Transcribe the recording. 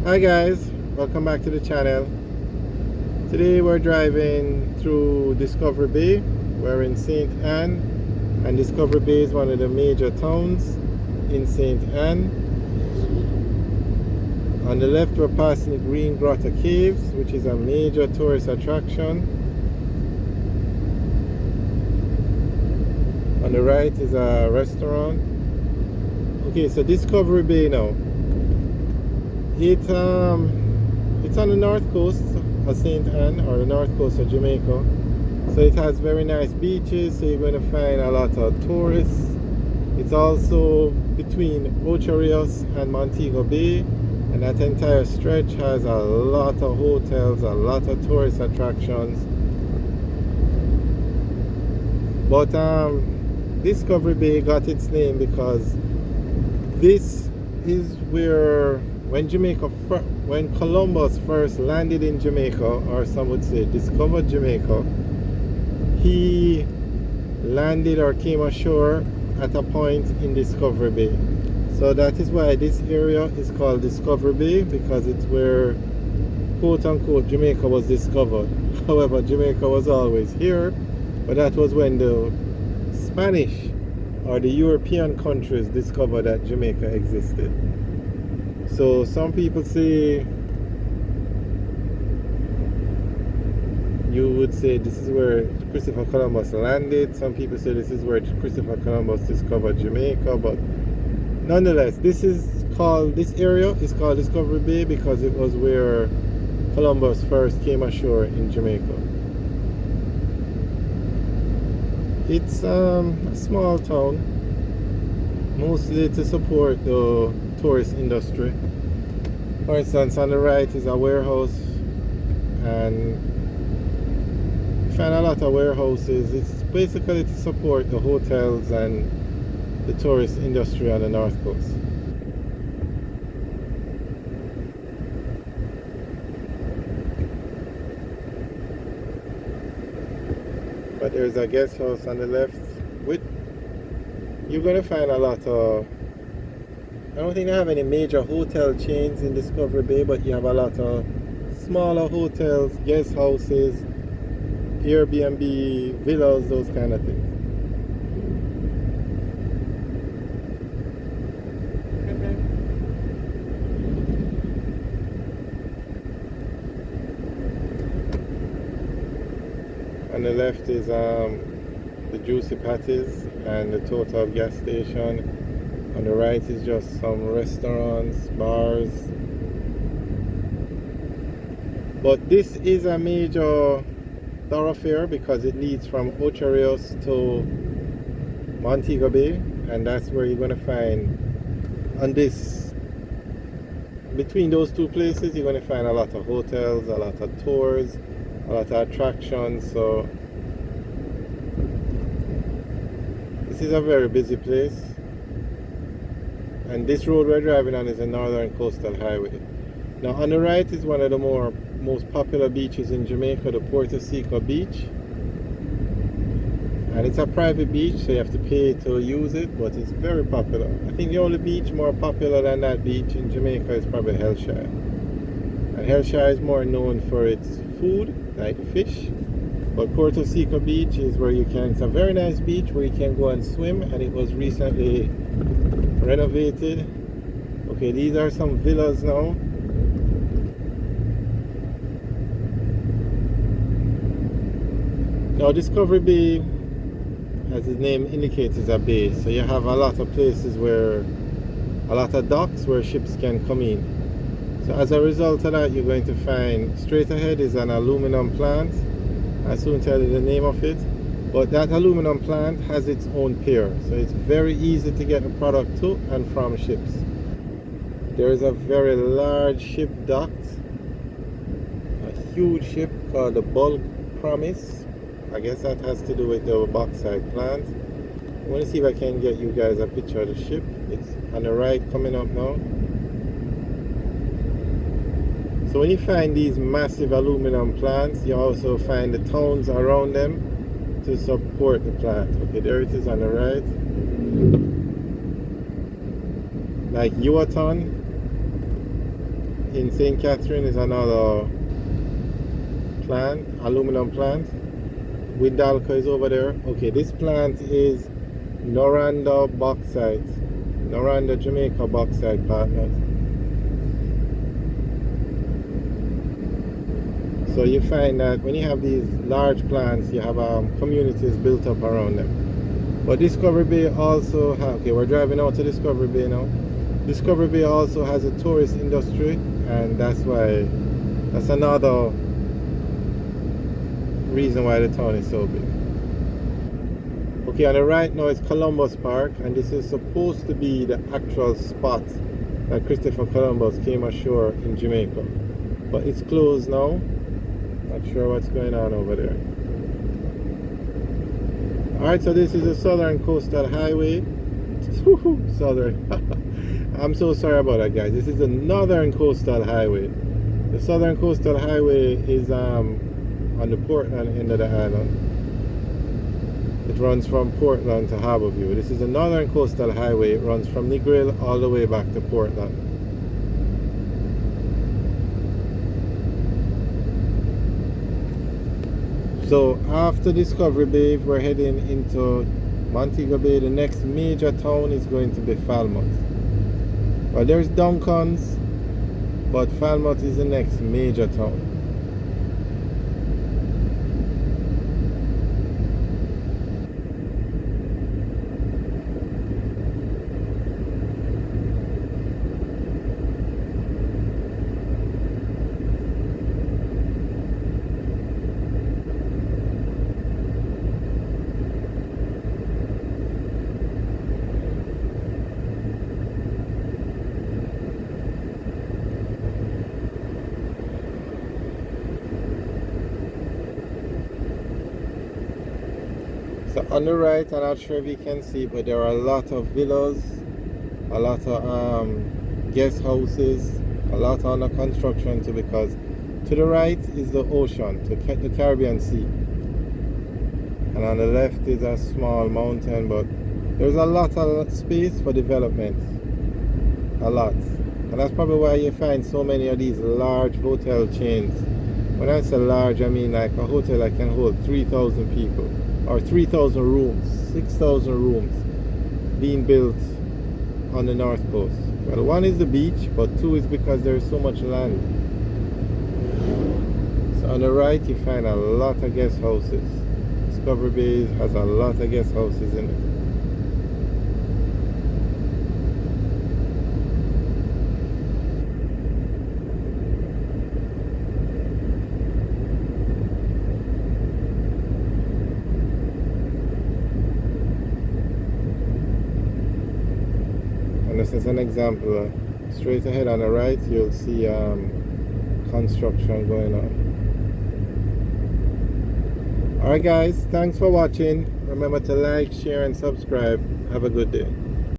Hi guys, welcome back to the channel. Today we're driving through Discovery Bay. We're in St Ann, and Discovery Bay is one of the major towns in St Ann. On the left we're passing the Green Grotto Caves, which is a major tourist attraction. On the right is a restaurant. Okay, so Discovery Bay now. It's on the north coast of St Ann, or the north coast of Jamaica. So it has very nice beaches, so you're going to find a lot of tourists. It's also between Ocho Rios and Montego Bay, and that entire stretch has a lot of hotels, a lot of tourist attractions. But Discovery Bay got its name because this is where when Columbus first landed in Jamaica, or some would say discovered Jamaica, he landed or came ashore at a point in Discovery Bay. So that is why this area is called Discovery Bay, because it's where quote unquote Jamaica was discovered. However, Jamaica was always here, but that was when the Spanish or the European countries discovered that Jamaica existed. So some people say, you would say this is where Christopher Columbus landed. Some people say this is where Christopher Columbus discovered Jamaica. But nonetheless, this area is called Discovery Bay because it was where Columbus first came ashore in Jamaica. It's a small town, mostly to support the tourist industry. For instance, on the right is a warehouse, and you find a lot of warehouses. It's basically to support the hotels and the tourist industry on the north coast. But there's a guest house on the left. You're going to find a lot of, I don't think they have any major hotel chains in Discovery Bay, but you have a lot of smaller hotels, guest houses, Airbnb, villas, those kind of things. On the left is the Juicy Patties and the Total gas station. On the right is just some restaurants, bars. But this is a major thoroughfare because it leads from Ocho Rios to Montego Bay, and that's where you're going to find, between those two places, you're going to find a lot of hotels, a lot of tours, a lot of attractions. So this is a very busy place. And this road we're driving on is a northern coastal highway. Now on the right is one of the most popular beaches in Jamaica, the Portugal Beach. And it's a private beach, so you have to pay to use it, but it's very popular. I think the only beach more popular than that beach in Jamaica is probably Hellshire. And Hellshire is more known for its food, like fish. But Portugal Beach is where it's a very nice beach where you can go and swim, and it was recently renovated. Okay, these are some villas now. Now Discovery Bay, as its name indicates, is a bay, so you have a lot of places where, a lot of docks where ships can come in. So as a result of that, you're going to find, straight ahead is an aluminum plant. I'll soon tell you the name of it. But that aluminum plant has its own pier, so it's very easy to get the product to and from ships. There is a very large ship docked, a huge ship called the Bulk Promise. I guess that has to do with the bauxite plant. I want to see if I can get you guys a picture of the ship. It's on the right coming up now. So when you find these massive aluminum plants, you also find the towns around them to support the plant. Okay, there it is on the right. Like Yuaton in St. Catherine is another plant, aluminum plant. Windalco is over there. Okay, this plant is Noranda Bauxite, Noranda Jamaica Bauxite Partners. So you find that when you have these large plants, you have communities built up around them. But Discovery Bay also has, okay, we're driving out to Discovery Bay now. Discovery Bay also has a tourist industry, and that's another reason why the town is so big. Okay, on the right now is Columbus Park, and this is supposed to be the actual spot that Christopher Columbus came ashore in Jamaica. But it's closed now. Not sure what's going on over there. Alright, so this is the Southern Coastal Highway. Southern. I'm so sorry about that, guys. This is the Northern Coastal Highway. The Southern Coastal Highway is on the Portland end of the island. It runs from Portland to Harborview. This is the Northern Coastal Highway. It runs from Negril all the way back to Portland. So after Discovery Bay, we're heading into Montego Bay. The next major town is going to be Falmouth. Well, there's Duncan's, but Falmouth is the next major town. So on the right, I'm not sure if you can see, but there are a lot of villas, a lot of guest houses, a lot under construction too, because to the right is the ocean, the Caribbean Sea. And on the left is a small mountain, but there's a lot of space for development. A lot. And that's probably why you find so many of these large hotel chains. When I say large, I mean like a hotel that can hold 3,000 people. Or 3,000 rooms, 6,000 rooms being built on the north coast. Well, one is the beach, but two is because there's so much land. So on the right, you find a lot of guest houses. Discovery Bay has a lot of guest houses in it. This is an example. Straight ahead on the right, you'll see construction going on. Alright guys, thanks for watching. Remember to like, share and subscribe. Have a good day.